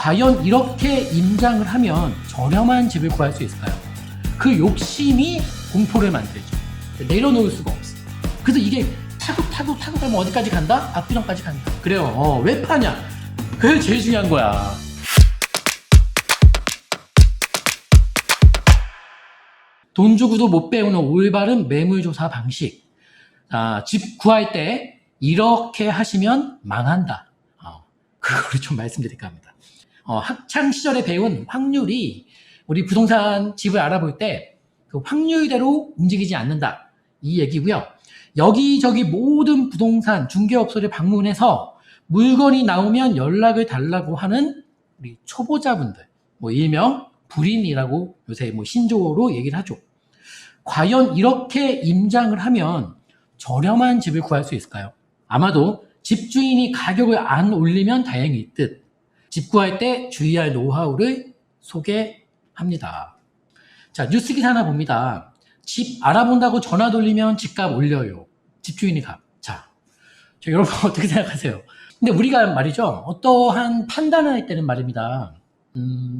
과연 이렇게 임장을 하면 저렴한 집을 구할 수 있을까요? 그 욕심이 공포를 만들죠. 내려놓을 수가 없어. 그래서 이게 타고 가면 어디까지 간다? 압구정까지 간다. 그래요. 왜 파냐? 그게 제일 중요한 거야. 돈 주고도 못 배우는 올바른 매물조사 방식. 집 구할 때 이렇게 하시면 망한다. 그거를 좀 말씀드릴까 합니다. 학창 시절에 배운 확률이 우리 부동산 집을 알아볼 때 그 확률대로 움직이지 않는다. 이 얘기고요. 여기저기 모든 부동산 중개업소를 방문해서 물건이 나오면 연락을 달라고 하는 우리 초보자분들, 일명 불인이라고 요새 신조어로 얘기를 하죠. 과연 이렇게 임장을 하면 저렴한 집을 구할 수 있을까요? 아마도 집주인이 가격을 안 올리면 다행일 듯. 집 구할 때 주의할 노하우를 소개합니다. 자, 뉴스 기사 하나 봅니다. 집 알아본다고 전화 돌리면 집값 올려요. 집주인이 값. 자, 여러분 어떻게 생각하세요? 근데 우리가 말이죠. 어떠한 판단을 할 때는 말입니다.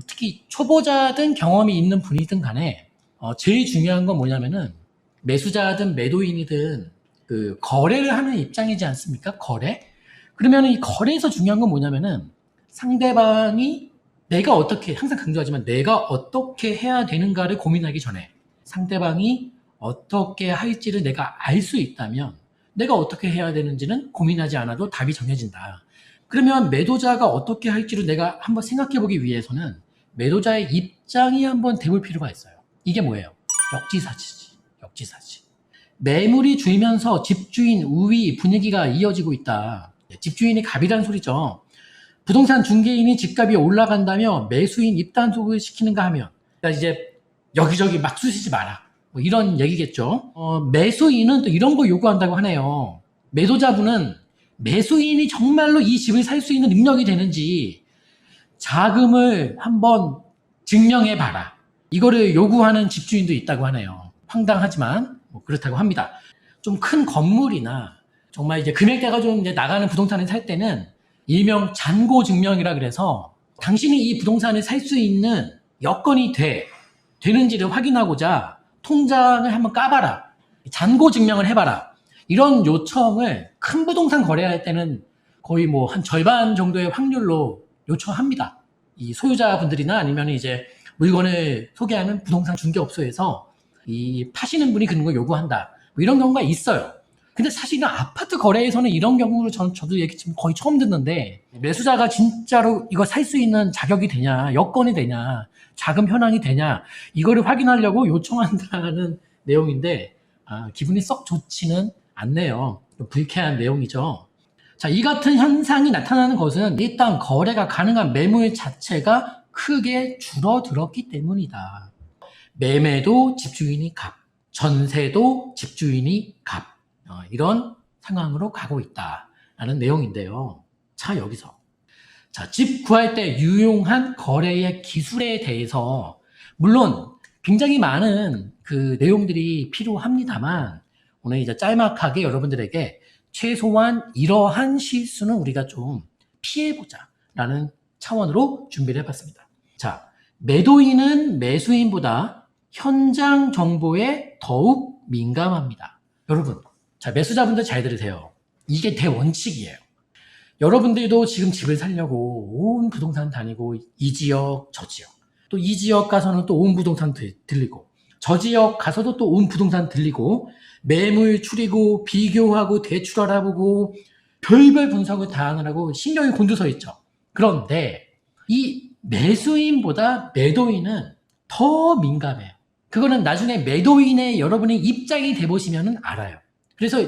특히 초보자든 경험이 있는 분이든 간에 제일 중요한 건 뭐냐면은 매수자든 매도인이든 그 거래를 하는 입장이지 않습니까? 거래? 그러면 이 거래에서 중요한 건 뭐냐면은 상대방이 내가 어떻게, 항상 강조하지만 내가 어떻게 해야 되는가를 고민하기 전에 상대방이 어떻게 할지를 내가 알 수 있다면 내가 어떻게 해야 되는지는 고민하지 않아도 답이 정해진다. 그러면 매도자가 어떻게 할지를 내가 한번 생각해 보기 위해서는 매도자의 입장이 한번 돼볼 필요가 있어요. 이게 뭐예요? 역지사지지. 역지사지. 매물이 줄면서 집주인 우위 분위기가 이어지고 있다. 집주인이 갑이라는 소리죠. 부동산 중개인이 집값이 올라간다며 매수인 입단속을 시키는가 하면, 그러니까 이제 여기저기 막 쑤시지 마라. 이런 얘기겠죠. 매수인은 또 이런 거 요구한다고 하네요. 매도자분은 매수인이 정말로 이 집을 살 수 있는 능력이 되는지 자금을 한번 증명해 봐라. 이거를 요구하는 집주인도 있다고 하네요. 황당하지만 그렇다고 합니다. 좀 큰 건물이나 정말 이제 금액대가 좀 이제 나가는 부동산을 살 때는 일명 잔고 증명이라 그래서 당신이 이 부동산을 살 수 있는 여건이 되는지를 확인하고자 통장을 한번 까봐라. 잔고 증명을 해봐라. 이런 요청을 큰 부동산 거래할 때는 거의 한 절반 정도의 확률로 요청합니다. 이 소유자분들이나 아니면 이제 물건을 소개하는 부동산 중개업소에서 이 파시는 분이 그런 거 요구한다. 이런 경우가 있어요. 근데 사실은 아파트 거래에서는 이런 경우를 저도 얘기 지금 거의 처음 듣는데, 매수자가 진짜로 이거 살 수 있는 자격이 되냐, 여건이 되냐, 자금 현황이 되냐, 이거를 확인하려고 요청한다는 내용인데, 기분이 썩 좋지는 않네요. 불쾌한 내용이죠. 자, 이 같은 현상이 나타나는 것은 일단 거래가 가능한 매물 자체가 크게 줄어들었기 때문이다. 매매도 집주인이 값, 전세도 집주인이 값. 이런 상황으로 가고 있다라는 내용인데요. 자, 여기서 집 구할 때 유용한 거래의 기술에 대해서 물론 굉장히 많은 그 내용들이 필요합니다만 오늘 이제 짤막하게 여러분들에게 최소한 이러한 실수는 우리가 좀 피해보자라는 차원으로 준비를 해봤습니다. 자, 매도인은 매수인보다 현장 정보에 더욱 민감합니다. 여러분, 자, 매수자분들 잘 들으세요. 이게 대원칙이에요. 여러분들도 지금 집을 살려고 온 부동산 다니고 이 지역, 저 지역, 또 이 지역 가서는 또 온 부동산 들리고 저 지역 가서도 또 온 부동산 들리고 매물 추리고 비교하고 대출 알아보고 별별 분석을 다 하느라고 신경이 곤두서 있죠. 그런데 이 매수인보다 매도인은 더 민감해요. 그거는 나중에 매도인의 여러분의 입장이 돼보시면 알아요. 그래서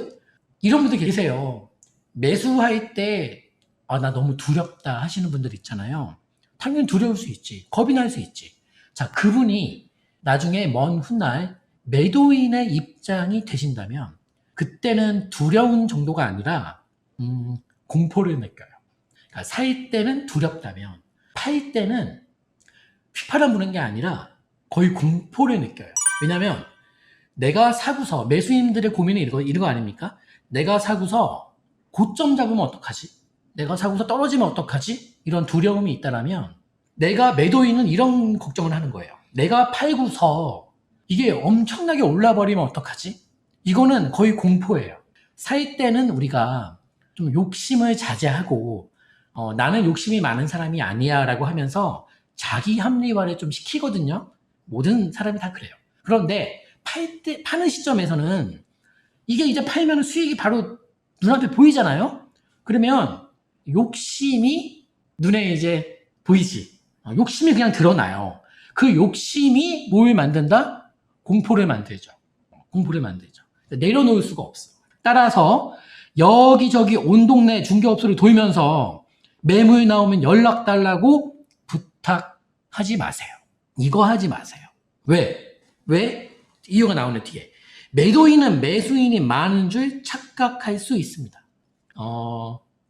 이런 분들 계세요. 매수할 때 나 너무 두렵다 하시는 분들 있잖아요. 당연히 두려울 수 있지. 겁이 날 수 있지. 자, 그분이 나중에 먼 훗날 매도인의 입장이 되신다면 그때는 두려운 정도가 아니라 공포를 느껴요. 그러니까 살 때는 두렵다면 팔 때는 휘파람 부는 게 아니라 거의 공포를 느껴요. 왜냐하면 내가 사고서 매수인들의 고민이 이런 거 아닙니까? 내가 사고서 고점 잡으면 어떡하지? 내가 사고서 떨어지면 어떡하지? 이런 두려움이 있다라면 내가 매도인은 이런 걱정을 하는 거예요. 내가 팔고서 이게 엄청나게 올라버리면 어떡하지? 이거는 거의 공포예요. 살 때는 우리가 좀 욕심을 자제하고 나는 욕심이 많은 사람이 아니야 라고 하면서 자기 합리화를 좀 시키거든요. 모든 사람이 다 그래요. 그런데 파는 시점에서는 이게 이제 팔면 수익이 바로 눈앞에 보이잖아요. 그러면 욕심이 눈에 이제 보이지. 욕심이 그냥 드러나요. 그 욕심이 뭘 만든다? 공포를 만들죠. 공포를 만들죠. 내려놓을 수가 없어. 따라서 여기저기 온 동네 중개업소를 돌면서 매물 나오면 연락 달라고 부탁하지 마세요. 이거 하지 마세요. 왜? 이유가 나오는 뒤에. 매도인은 매수인이 많은 줄 착각할 수 있습니다.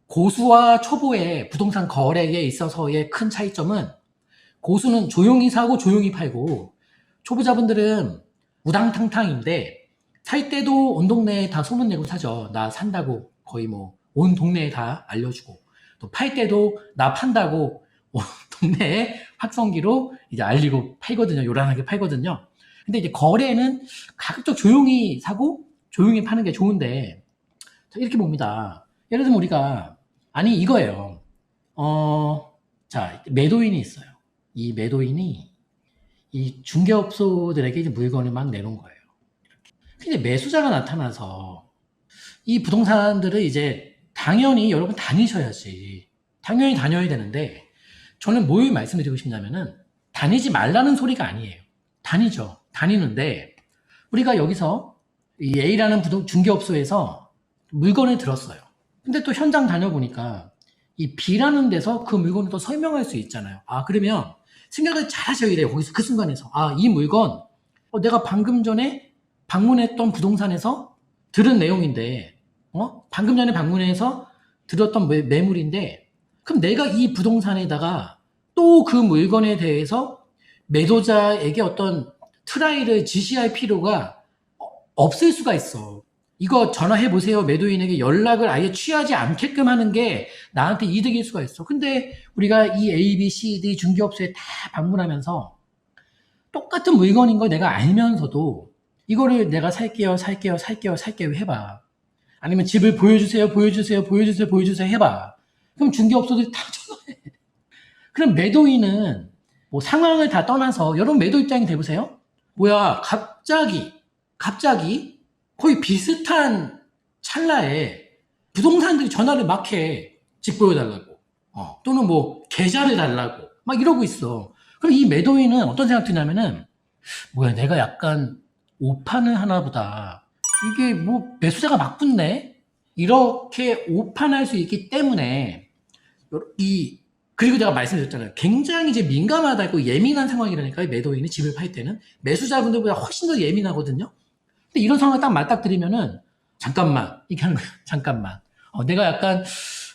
고수와 초보의 부동산 거래에 있어서의 큰 차이점은 고수는 조용히 사고 조용히 팔고 초보자분들은 우당탕탕인데 살 때도 온 동네에 다 소문내고 사죠. 나 산다고 거의 뭐 온 동네에 다 알려주고 또 팔 때도 나 판다고 온 동네에 확성기로 이제 알리고 팔거든요. 요란하게 팔거든요. 근데 이제 거래는 가급적 조용히 사고 조용히 파는 게 좋은데 이렇게 봅니다. 예를 들면 우리가 아니 이거예요. 자 매도인이 있어요. 이 매도인이 이 중개업소들에게 이제 물건을 막 내놓은 거예요. 근데 매수자가 나타나서 이 부동산들을 이제 당연히 여러분 다니셔야지. 당연히 다녀야 되는데 저는 뭘 말씀드리고 싶냐면은 다니지 말라는 소리가 아니에요. 다니죠. 다니는데 우리가 여기서 이 A라는 중개업소에서 물건을 들었어요. 근데 또 현장 다녀보니까 이 B라는 데서 그 물건을 또 설명할 수 있잖아요. 그러면 생각을 잘 하셔야 돼요. 거기서 그 순간에서. 이 물건 내가 방금 전에 방문했던 부동산에서 들은 내용인데 방금 전에 방문해서 들었던 매물인데 그럼 내가 이 부동산에다가 또 그 물건에 대해서 매도자에게 어떤 트라이를 지시할 필요가 없을 수가 있어. 이거 전화해보세요. 매도인에게 연락을 아예 취하지 않게끔 하는 게 나한테 이득일 수가 있어. 근데 우리가 이 A, B, C, D 중개업소에 다 방문하면서 똑같은 물건인 걸 내가 알면서도 이거를 내가 살게요 해봐. 아니면 집을 보여주세요 해봐. 그럼 중개업소들이 다 전화해. 그럼 매도인은 뭐 상황을 다 떠나서 여러분 매도 입장이 돼보세요. 뭐야 갑자기 거의 비슷한 찰나에 부동산들이 전화를 막 해. 집 보여달라고. 또는 뭐 계좌를 달라고. 막 이러고 있어. 그럼 이 매도인은 어떤 생각 드냐면은 뭐야 내가 약간 오판을 하나 보다. 이게 뭐 매수자가 막 붙네? 이렇게 오판할 수 있기 때문에 그리고 내가 말씀드렸잖아요. 굉장히 이제 민감하다고 예민한 상황이라니까 매도인이 집을 팔 때는 매수자분들보다 훨씬 더 예민하거든요. 근데 이런 상황을 딱 맞닥뜨리면은 잠깐만 이렇게 하는 거예요. 잠깐만. 내가 약간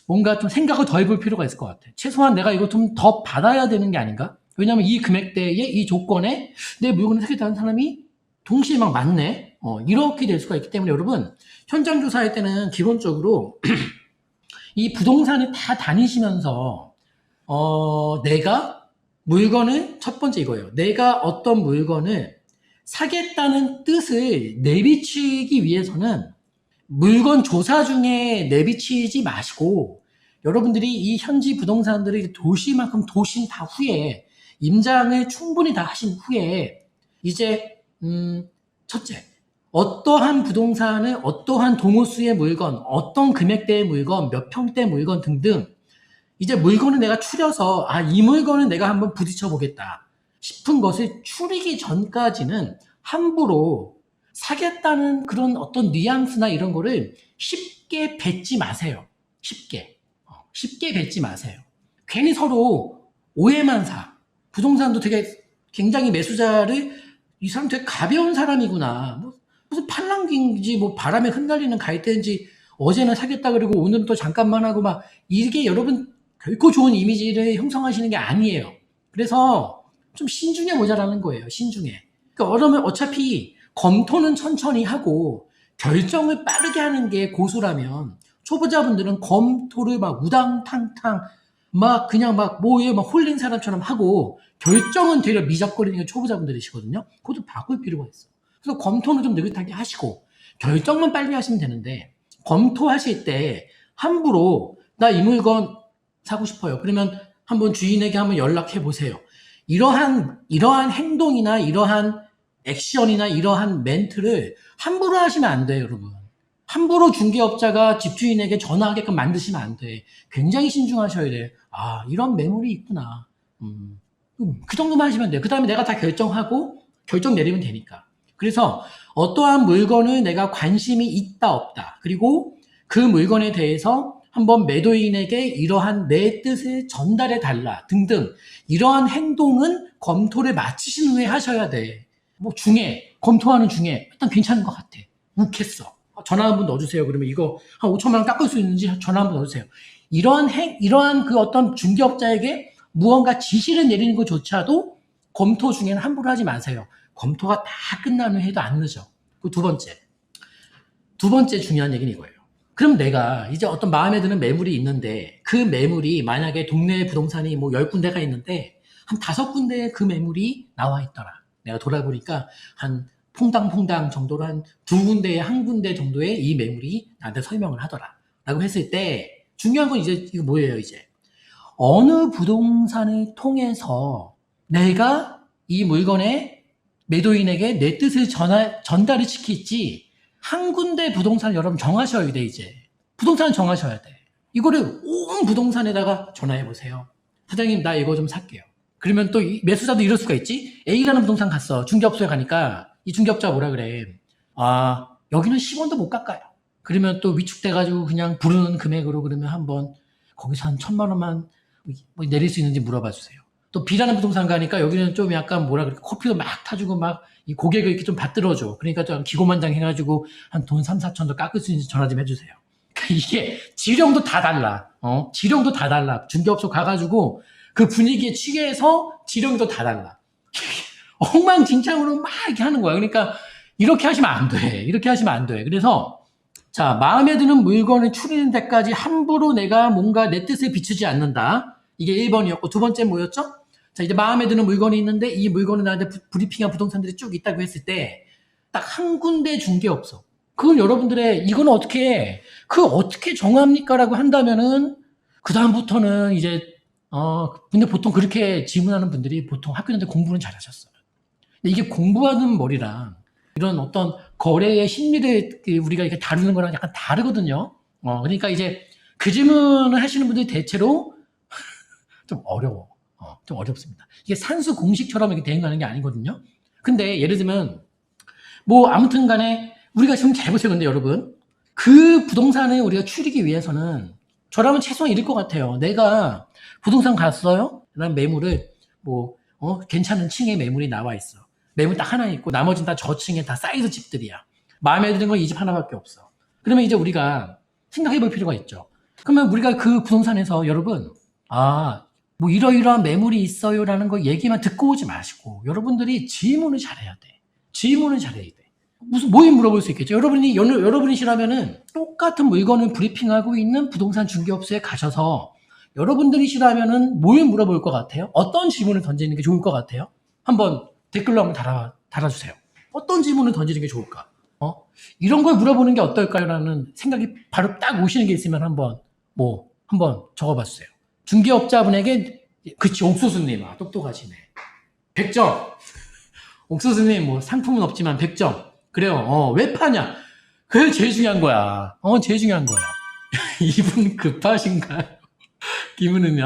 뭔가 좀 생각을 더 해볼 필요가 있을 것 같아. 최소한 내가 이거 좀 더 받아야 되는 게 아닌가? 왜냐면 이 금액대에 이 조건에 내 물건을 사겠다는 사람이 동시에 막 많네. 이렇게 될 수가 있기 때문에 여러분 현장 조사할 때는 기본적으로 이 부동산을 다 다니시면서 내가 물건을 첫 번째 이거예요. 내가 어떤 물건을 사겠다는 뜻을 내비치기 위해서는 물건 조사 중에 내비치지 마시고 여러분들이 이 현지 부동산들을 도시만큼 도신 다 후에 임장을 충분히 다 하신 후에 이제 첫째 어떠한 부동산을 어떠한 동호수의 물건 어떤 금액대의 물건 몇 평대 물건 등등 이제 물건을 내가 추려서 이 물건은 내가 한번 부딪혀 보겠다 싶은 것을 추리기 전까지는 함부로 사겠다는 그런 어떤 뉘앙스나 이런 거를 쉽게 뱉지 마세요. 쉽게 뱉지 마세요. 괜히 서로 오해만 사. 부동산도 되게 굉장히 매수자를 이 사람 되게 가벼운 사람이구나. 무슨 팔랑귀인지 뭐 바람에 흩날리는 갈대인지 어제는 사겠다 그러고 오늘은 또 잠깐만 하고 막 이게 여러분 결코 좋은 이미지를 형성하시는 게 아니에요. 그래서 좀 신중해 모자라는 거예요. 신중해. 그러면 어차피 검토는 천천히 하고 결정을 빠르게 하는 게 고수라면 초보자분들은 검토를 막 우당탕탕 막 그냥 막 뭐에 막 홀린 사람처럼 하고 결정은 되려 미적거리는 게 초보자분들이시거든요. 그것도 바꿀 필요가 있어. 그래서 검토는 좀 느긋하게 하시고 결정만 빨리 하시면 되는데 검토하실 때 함부로 나 이 물건 사고 싶어요. 그러면 한번 주인에게 한번 연락해 보세요. 이러한 행동이나 이러한 액션이나 이러한 멘트를 함부로 하시면 안 돼요, 여러분. 함부로 중개업자가 집주인에게 전화하게끔 만드시면 안 돼. 굉장히 신중하셔야 돼. 아, 이런 매물이 있구나. 그 정도만 하시면 돼요. 그 다음에 내가 다 결정하고 결정 내리면 되니까. 그래서 어떠한 물건을 내가 관심이 있다 없다. 그리고 그 물건에 대해서 한번 매도인에게 이러한 내 뜻을 전달해 달라 등등 이러한 행동은 검토를 마치신 후에 하셔야 돼. 뭐 검토하는 중에 일단 괜찮은 것 같아. 욱했어. 전화 한번 넣어주세요. 그러면 이거 한 5천만 원 깎을 수 있는지 전화 한번 넣어주세요. 이러한 그 어떤 중개업자에게 무언가 지시를 내리는 것조차도 검토 중에는 함부로 하지 마세요. 검토가 다 끝난 후에 해도 안 늦어. 그 두 번째 중요한 얘기는 이거예요. 그럼 내가 이제 어떤 마음에 드는 매물이 있는데 그 매물이 만약에 동네 부동산이 뭐 10군데가 있는데 한 5군데에 그 매물이 나와 있더라. 내가 돌아보니까 한 퐁당퐁당 정도로 한 2군데에 1군데 정도의 이 매물이 나한테 설명을 하더라. 라고 했을 때 중요한 건 이제 이거 뭐예요 이제. 어느 부동산을 통해서 내가 이 물건의 매도인에게 내 뜻을 전달을 시킬지 한 군데 부동산을 여러분 정하셔야 돼 이제. 부동산을 정하셔야 돼. 이거를 온 부동산에다가 전화해 보세요. 사장님 나 이거 좀 살게요. 그러면 또 매수자도 이럴 수가 있지. A라는 부동산 갔어. 중개업소에 가니까 이 중개업자가 뭐라 그래. 아 여기는 10원도 못 깎아요. 그러면 또 위축돼가지고 그냥 부르는 금액으로 그러면 한번 거기서 한 1,000만 원만 뭐 내릴 수 있는지 물어봐 주세요. 또 B라는 부동산 가니까 여기는 좀 약간 뭐라 그래. 커피도 막 타주고 막 이 고객을 이렇게 좀 받들어줘. 그러니까 좀 기고만장 해가지고 한 돈 3, 4천 더 깎을 수 있는지 전화 좀 해주세요. 이게 지령도 다 달라. 지령도 다 달라. 중개업소 가가지고 그 분위기에 취해서 지령도 다 달라. 엉망진창으로 막 이렇게 하는 거야. 그러니까 이렇게 하시면 안 돼. 이렇게 하시면 안 돼. 그래서 자 마음에 드는 물건을 추리는 데까지 함부로 내가 뭔가 내 뜻에 비추지 않는다. 이게 1번이었고 두 번째 뭐였죠? 자 이제 마음에 드는 물건이 있는데 이 물건을 나한테 브리핑한 부동산들이 쭉 있다고 했을 때 딱 한 군데 중개업소. 그걸 여러분들의 이거는 어떻게 정합니까? 라고 한다면은 그 다음부터는 이제 근데 보통 그렇게 질문하는 분들이 보통 학교 다닐 때 공부는 잘하셨어요. 근데 이게 공부하는 머리랑 이런 어떤 거래의 심리를 우리가 이렇게 다루는 거랑 약간 다르거든요. 그러니까 이제 그 질문을 하시는 분들이 대체로 좀 어려워. 좀 어렵습니다. 이게 산수 공식처럼 이렇게 대응하는 게 아니거든요. 근데 예를 들면 뭐 아무튼 간에 우리가 지금 잘 보세요. 근데 여러분 그 부동산을 우리가 추리기 위해서는 저라면 최소한 이럴 것 같아요. 내가 부동산 갔어요. 그다음 매물을 괜찮은 층의 매물이 나와 있어. 매물 딱 하나 있고 나머지는 다 저층에 다 사이즈 집들이야. 마음에 드는 건 이 집 하나밖에 없어. 그러면 이제 우리가 생각해 볼 필요가 있죠. 그러면 우리가 그 부동산에서 여러분 뭐 이러이러한 매물이 있어요라는 거 얘기만 듣고 오지 마시고 여러분들이 질문을 잘해야 돼. 질문을 잘해야 돼. 뭐 물어볼 수 있겠죠. 여러분이시라면은 똑같은 물건을 브리핑하고 있는 부동산 중개업소에 가셔서 여러분들이시라면은 뭘 물어볼 것 같아요? 어떤 질문을 던지는 게 좋을 것 같아요? 한번 댓글로 한번 달아주세요. 어떤 질문을 던지는 게 좋을까? 이런 걸 물어보는 게 어떨까요? 라는 생각이 바로 딱 오시는 게 있으면 한번 적어봐 주세요. 중개업자분에게 그치 옥수수님 똑똑하시네. 100점. 옥수수님 뭐 상품은 없지만 100점. 그래요. 왜 파냐? 그게 제일 중요한 거야. 제일 중요한 거야. 이분 급하신가요? 김은우님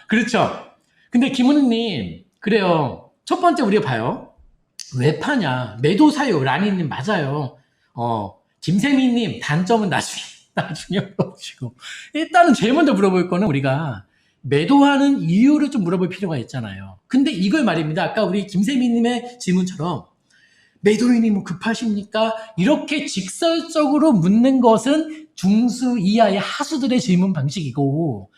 그렇죠. 근데 김은우님 그래요. 첫 번째 우리가 봐요. 왜 파냐? 매도 사유 라니님 맞아요. 김세미님 단점은 나중에 물어보시고 일단은 제일 먼저 물어볼 거는 우리가 매도하는 이유를 좀 물어볼 필요가 있잖아요. 근데 이걸 말입니다. 아까 우리 김세미님의 질문처럼 매도인이 뭐 급하십니까? 이렇게 직설적으로 묻는 것은 중수 이하의 하수들의 질문 방식이고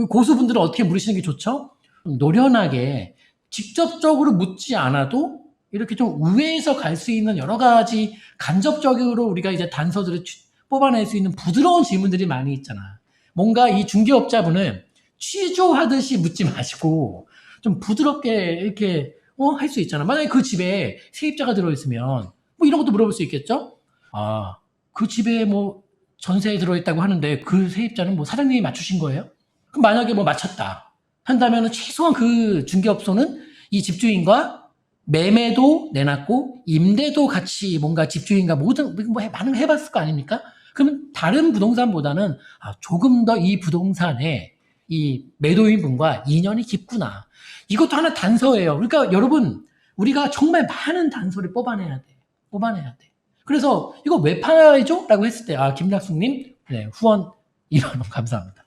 고수분들은 어떻게 물으시는 게 좋죠? 노련하게 직접적으로 묻지 않아도 이렇게 좀 우회해서 갈 수 있는 여러 가지 간접적으로 우리가 이제 단서들을 뽑아낼 수 있는 부드러운 질문들이 많이 있잖아. 뭔가 이 중개업자분은 취조하듯이 묻지 마시고 좀 부드럽게 이렇게 할 수 있잖아. 만약에 그 집에 세입자가 들어있으면 뭐 이런 것도 물어볼 수 있겠죠? 아, 그 집에 뭐 전세에 들어있다고 하는데 그 세입자는 뭐 사장님이 맞추신 거예요? 그럼 만약에 뭐 맞췄다 한다면 최소한 그 중개업소는 이 집주인과 매매도 내놨고 임대도 같이 뭔가 집주인과 모든 뭐 많은 해봤을 거 아닙니까? 그러면 다른 부동산보다는 조금 더 이 부동산에 이 매도인분과 인연이 깊구나. 이것도 하나 단서예요. 그러니까 여러분 우리가 정말 많은 단서를 뽑아내야 돼. 뽑아내야 돼. 그래서 이거 왜 팔아야죠? 라고 했을 때 김낙숙님 네, 후원 2만 원 감사합니다.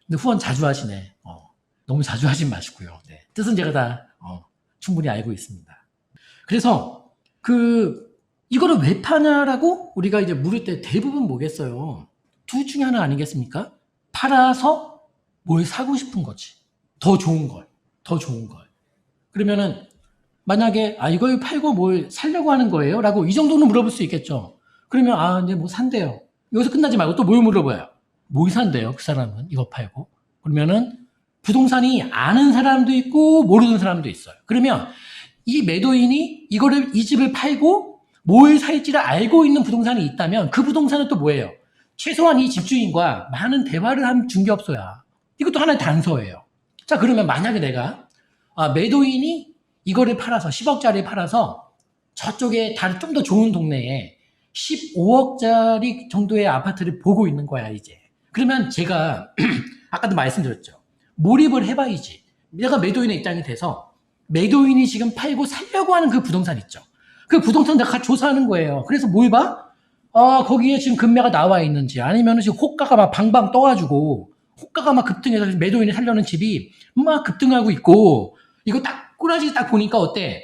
근데 후원 자주 하시네. 너무 자주 하진 마시고요. 네, 뜻은 제가 다 충분히 알고 있습니다. 그래서 이거를 왜 파냐라고 우리가 이제 물을 때 대부분 뭐겠어요? 둘 중에 하나 아니겠습니까? 팔아서 뭘 사고 싶은 거지. 더 좋은 걸. 더 좋은 걸. 그러면은 만약에 이걸 팔고 뭘 살려고 하는 거예요? 라고 이 정도는 물어볼 수 있겠죠. 그러면 이제 뭐 산대요. 여기서 끝나지 말고 또 뭘 물어봐요? 뭘 산대요? 그 사람은 이거 팔고. 그러면은 부동산이 아는 사람도 있고 모르는 사람도 있어요. 그러면 이 매도인이 이 집을 팔고 뭘 살지를 알고 있는 부동산이 있다면 그 부동산은 또 뭐예요? 최소한 이 집주인과 많은 대화를 한 중개업소야. 이것도 하나의 단서예요. 자, 그러면 만약에 내가 매도인이 이거를 팔아서 10억짜리 팔아서 저쪽에 다른 좀 더 좋은 동네에 15억짜리 정도의 아파트를 보고 있는 거야 이제. 그러면 제가 아까도 말씀드렸죠. 몰입을 해봐야지. 내가 매도인의 입장이 돼서 매도인이 지금 팔고 살려고 하는 그 부동산 있죠. 그 부동산 내가 조사하는 거예요. 그래서 뭘 봐? 거기에 지금 금매가 나와 있는지 아니면 지금 호가가 막 방방 떠가지고 호가가 막 급등해서 매도인이 살려는 집이 막 급등하고 있고 이거 딱 꾸라지 딱 보니까 어때?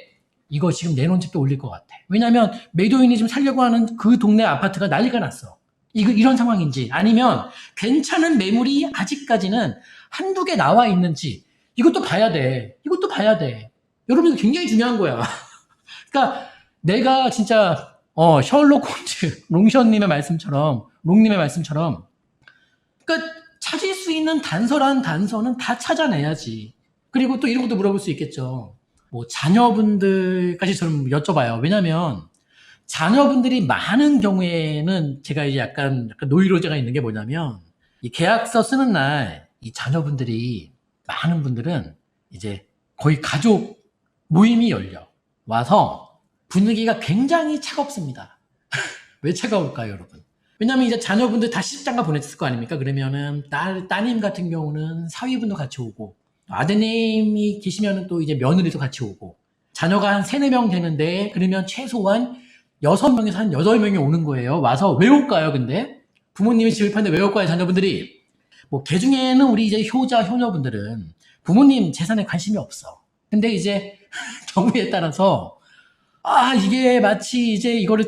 이거 지금 내놓은 집도 올릴 것 같아. 왜냐면 매도인이 지금 살려고 하는 그 동네 아파트가 난리가 났어. 이런 상황인지 아니면 괜찮은 매물이 아직까지는 한두 개 나와 있는지 이것도 봐야 돼. 이것도 봐야 돼. 여러분 굉장히 중요한 거야. 그러니까 내가 진짜 셜록 홈즈 롱님의 말씀처럼 그러니까 찾을 수 있는 단서란 단서는 다 찾아내야지. 그리고 또 이런 것도 물어볼 수 있겠죠. 뭐 자녀분들까지 저는 여쭤봐요. 왜냐면 자녀분들이 많은 경우에는 제가 이제 약간 노이로제가 있는 게 뭐냐면 이 계약서 쓰는 날 이 자녀분들이 많은 분들은 이제 거의 가족 모임이 열려 와서 분위기가 굉장히 차갑습니다. 왜 차가울까요, 여러분? 왜냐면 이제 자녀분들 다 시집장가 보냈을 거 아닙니까? 그러면은 따님 같은 경우는 사위분도 같이 오고 아드님이 계시면은 또 이제 며느리도 같이 오고 자녀가 한 3, 4명 되는데 그러면 최소한 6명에서 한 8명이 오는 거예요. 와서 왜 올까요, 근데? 부모님이 집을 파는데 왜 올까요, 자녀분들이? 뭐, 개 중에는 우리 이제 효녀분들은 부모님 재산에 관심이 없어. 근데 이제 경우에 따라서 이게 마치 이제 이거를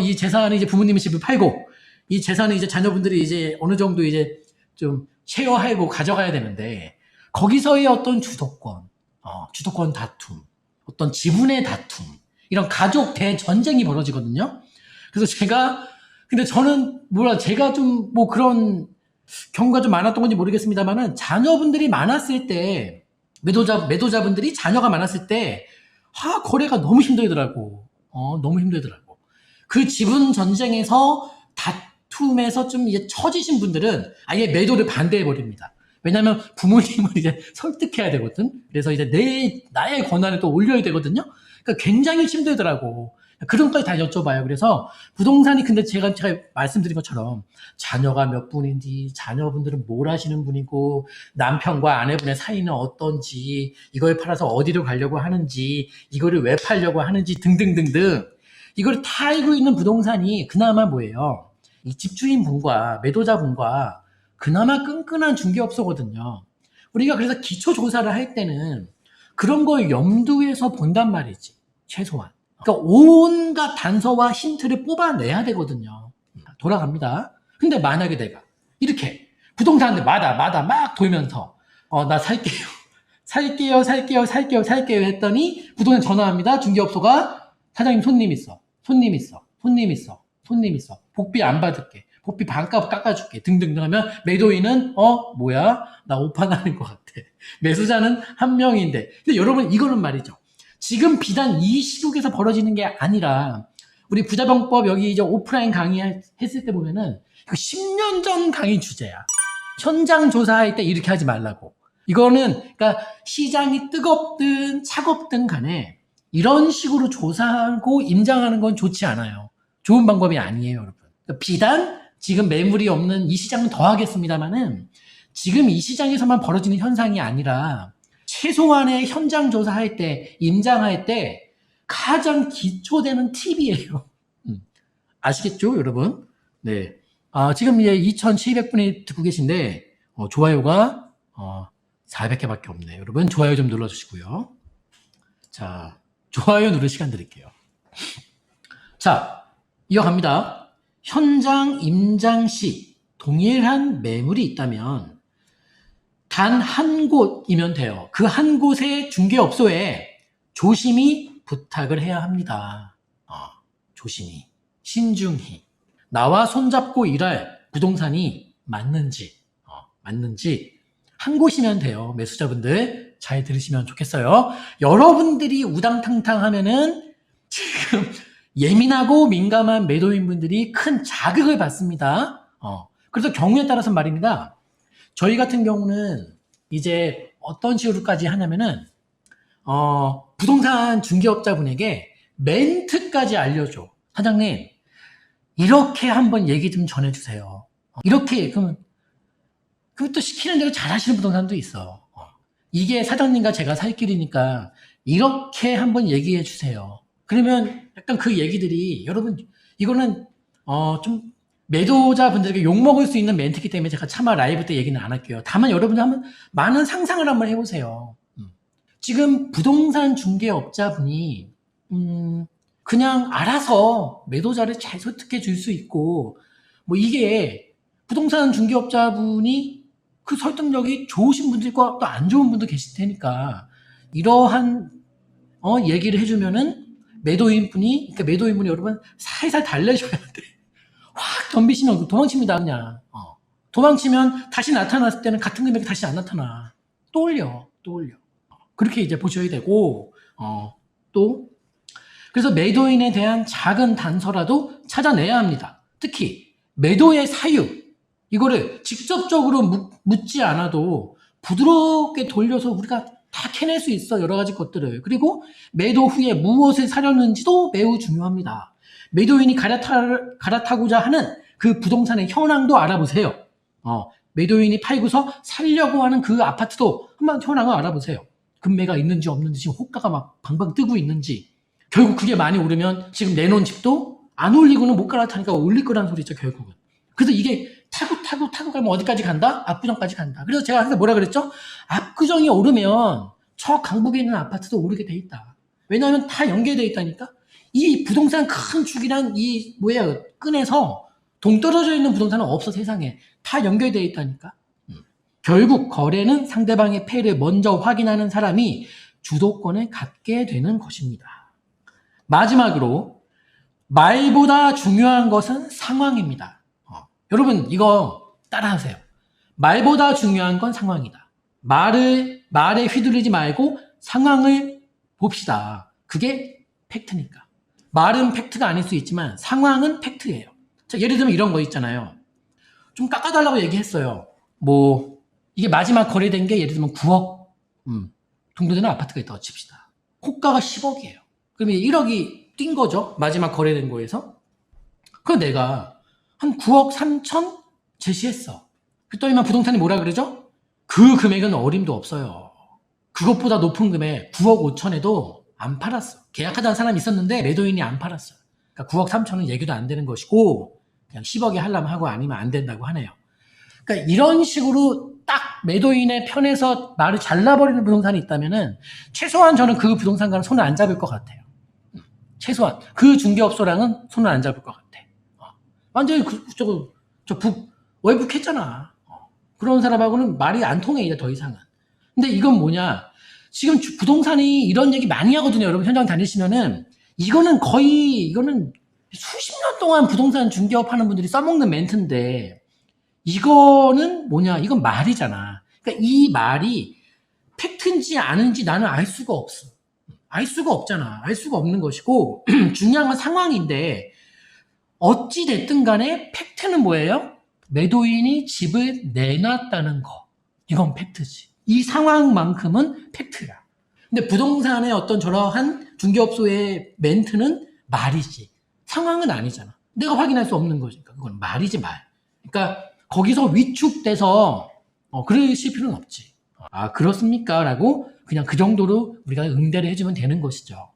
이 재산을 이제 부모님이 집을 팔고 이 재산을 이제 자녀분들이 이제 어느 정도 이제 좀 쉐어하고 가져가야 되는데 거기서의 어떤 주도권 다툼, 어떤 지분의 다툼, 이런 가족 대전쟁이 벌어지거든요. 그래서 근데 저는 제가 좀 뭐 그런 경우가 좀 많았던 건지 모르겠습니다만은 자녀분들이 많았을 때 매도자분들이 자녀가 많았을 때 거래가 너무 힘들더라고. 너무 힘들더라고. 그 지분 전쟁에서 다툼에서 좀 이제 처지신 분들은 아예 매도를 반대해 버립니다. 왜냐면 부모님을 이제 설득해야 되거든. 그래서 이제 나의 권한을 또 올려야 되거든요. 그러니까 굉장히 힘들더라고. 그런 것까지 다 여쭤봐요. 그래서 부동산이 근데 제가 말씀드린 것처럼 자녀가 몇 분인지, 자녀분들은 뭘 하시는 분이고, 남편과 아내분의 사이는 어떤지, 이걸 팔아서 어디로 가려고 하는지, 이거를 왜 팔려고 하는지 등등등등. 이걸 다 알고 있는 부동산이 그나마 뭐예요? 이 집주인분과 매도자분과 그나마 끈끈한 중개업소거든요. 우리가 그래서 기초조사를 할 때는 그런 걸 염두에서 본단 말이지. 최소한. 그러니까 온갖 단서와 힌트를 뽑아내야 되거든요. 돌아갑니다. 근데 만약에 내가 이렇게 부동산들 마다 막 돌면서 나 살게요 했더니 부동산 전화합니다. 중개업소가 사장님 손님 있어. 복비 안 받을게. 호피 반값 깎아줄게. 등등등 하면 매도인은 뭐야? 나 오판하는 것 같아. 매수자는 한 명인데. 근데 여러분 이거는 말이죠. 지금 비단 이 시국에서 벌어지는 게 아니라 우리 부자병법 여기 이제 오프라인 강의했을 때 보면은 10년 전 강의 주제야. 현장 조사할 때 이렇게 하지 말라고. 이거는 그러니까 시장이 뜨겁든 차갑든 간에 이런 식으로 조사하고 임장하는 건 좋지 않아요. 좋은 방법이 아니에요, 여러분. 그러니까 비단 지금 매물이 없는 이 시장은 더 하겠습니다만은 지금 이 시장에서만 벌어지는 현상이 아니라 최소한의 현장 조사할 때, 임장할 때 가장 기초되는 팁이에요. 아시겠죠, 여러분? 네. 지금 이제 2,700분이 듣고 계신데, 좋아요가, 400개밖에 없네. 여러분, 좋아요 좀 눌러주시고요. 자, 좋아요 누를 시간 드릴게요. 자, 이어갑니다. 현장 임장 시 동일한 매물이 있다면 단 한 곳이면 돼요. 그 한 곳의 중개업소에 조심히 부탁을 해야 합니다. 조심히, 신중히. 나와 손잡고 일할 부동산이 맞는지 한 곳이면 돼요. 매수자분들 잘 들으시면 좋겠어요. 여러분들이 우당탕탕 하면은 지금 예민하고 민감한 매도인분들이 큰 자극을 받습니다. 그래서 경우에 따라서 말입니다. 저희 같은 경우는 이제 어떤 식으로까지 하냐면은 부동산 중개업자분에게 멘트까지 알려줘. 사장님, 이렇게 한번 얘기 좀 전해주세요. 이렇게 그럼 또 시키는 대로 잘하시는 부동산도 있어. 이게 사장님과 제가 살 길이니까 이렇게 한번 얘기해 주세요. 그러면 약간 그 얘기들이 여러분 이거는 좀 매도자분들에게 욕먹을 수 있는 멘트이기 때문에 제가 차마 라이브 때 얘기는 안 할게요. 다만 여러분들 한번 많은 상상을 한번 해보세요. 지금 부동산 중개업자분이 그냥 알아서 매도자를 잘 설득해 줄 수 있고 뭐 이게 부동산 중개업자분이 그 설득력이 좋으신 분들과 또 안 좋은 분도 계실 테니까 이러한 얘기를 해주면은 매도인분이 여러분 살살 달래줘야 돼. 확 덤비시면 도망칩니다 그냥. 도망치면 다시 나타났을 때는 같은 금액이 다시 안 나타나. 또 올려. 그렇게 이제 보셔야 되고 또 그래서 매도인에 대한 작은 단서라도 찾아내야 합니다. 특히 매도의 사유 이거를 직접적으로 묻지 않아도 부드럽게 돌려서 우리가 다 캐낼 수 있어. 여러 가지 것들을. 그리고 매도 후에 무엇을 사려는지도 매우 중요합니다. 매도인이 갈아타고자 하는 그 부동산의 현황도 알아보세요. 매도인이 팔고서 살려고 하는 그 아파트도 한번 현황을 알아보세요. 금매가 있는지 없는지, 호가가 막 방방 뜨고 있는지. 결국 그게 많이 오르면 지금 내놓은 집도 안 올리고는 못 갈아타니까 올릴 거란 소리죠, 결국은. 그래서 이게 타고 가면 어디까지 간다? 압구정까지 간다. 그래서 제가 항상 뭐라 그랬죠? 압구정이 오르면 저 강북에 있는 아파트도 오르게 돼 있다. 왜냐하면 다 연계돼 있다니까? 이 부동산 큰 축이란 끈에서 동떨어져 있는 부동산은 없어, 세상에. 다 연결돼 있다니까? 결국 거래는 상대방의 패를 먼저 확인하는 사람이 주도권을 갖게 되는 것입니다. 마지막으로 말보다 중요한 것은 상황입니다. 여러분 이거 따라하세요. 말보다 중요한 건 상황이다. 말에 휘둘리지 말고 상황을 봅시다. 그게 팩트니까. 말은 팩트가 아닐 수 있지만 상황은 팩트예요. 자, 예를 들면 이런 거 있잖아요. 좀 깎아달라고 얘기했어요. 이게 마지막 거래된 게 예를 들면 9억 정도 되는 아파트가 있다고 칩시다. 호가가 10억이에요. 그러면 1억이 뛴 거죠. 마지막 거래된 거에서. 그럼 내가 한 9억 3천 제시했어. 그랬더니만 부동산이 뭐라 그러죠? 그 금액은 어림도 없어요. 그것보다 높은 금액 9억 5천에도 안 팔았어. 계약하자는 사람이 있었는데 매도인이 안 팔았어요. 그러니까 9억 3천은 얘기도 안 되는 것이고 그냥 10억에 하려면 하고 아니면 안 된다고 하네요. 그러니까 이런 식으로 딱 매도인의 편에서 말을 잘라버리는 부동산이 있다면은 최소한 저는 그 부동산과는 손을 안 잡을 것 같아요. 최소한 그 중개업소랑은 손을 안 잡을 것 같아. 완전히 월북했잖아. 그런 사람하고는 말이 안 통해 이제 더 이상은. 근데 이건 뭐냐? 지금 부동산이 이런 얘기 많이 하거든요. 여러분 현장 다니시면은 이거는 수십 년 동안 부동산 중개업 하는 분들이 써먹는 멘트인데, 이거는 뭐냐? 이건 말이잖아. 그러니까 이 말이 팩트인지 아닌지 나는 알 수가 없어. 알 수가 없잖아. 알 수가 없는 것이고, 중요한 건 상황인데, 어찌 됐든 간에 팩트는 뭐예요? 매도인이 집을 내놨다는 거. 이건 팩트지. 이 상황만큼은 팩트야. 근데 부동산의 어떤 저러한 중개업소의 멘트는 말이지. 상황은 아니잖아. 내가 확인할 수 없는 거니까. 그건 말이지, 말. 그러니까 거기서 위축돼서 그러실 필요는 없지. 아, 그렇습니까? 라고 그냥 그 정도로 우리가 응대를 해주면 되는 것이죠.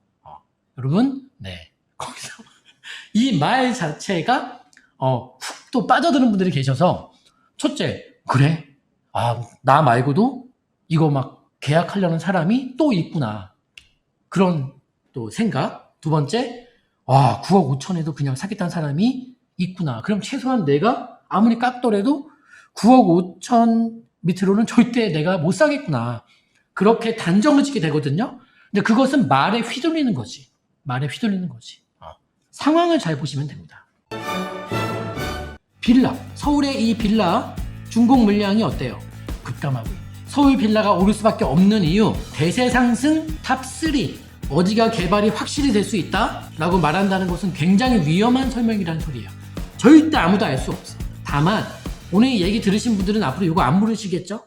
여러분, 네. 거기서 이 말 자체가 훅 또 빠져드는 분들이 계셔서, 첫째, 그래? 아, 나 말고도 이거 막 계약하려는 사람이 또 있구나. 그런 또 생각. 두 번째, 9억 5천에도 그냥 사겠다는 사람이 있구나. 그럼 최소한 내가 아무리 깎더라도 9억 5천 밑으로는 절대 내가 못 사겠구나. 그렇게 단정을 짓게 되거든요. 근데 그것은 말에 휘둘리는 거지. 말에 휘둘리는 거지. 상황을 잘 보시면 됩니다. 빌라. 서울의 이 빌라 준공 물량이 어때요? 급감하고 있는. 서울 빌라가 오를 수밖에 없는 이유, 대세 상승 탑3 어디가 개발이 확실히 될 수 있다? 라고 말한다는 것은 굉장히 위험한 설명이라는 소리예요. 절대 아무도 알 수 없어. 다만 오늘 이 얘기 들으신 분들은 앞으로 이거 안 물으시겠죠?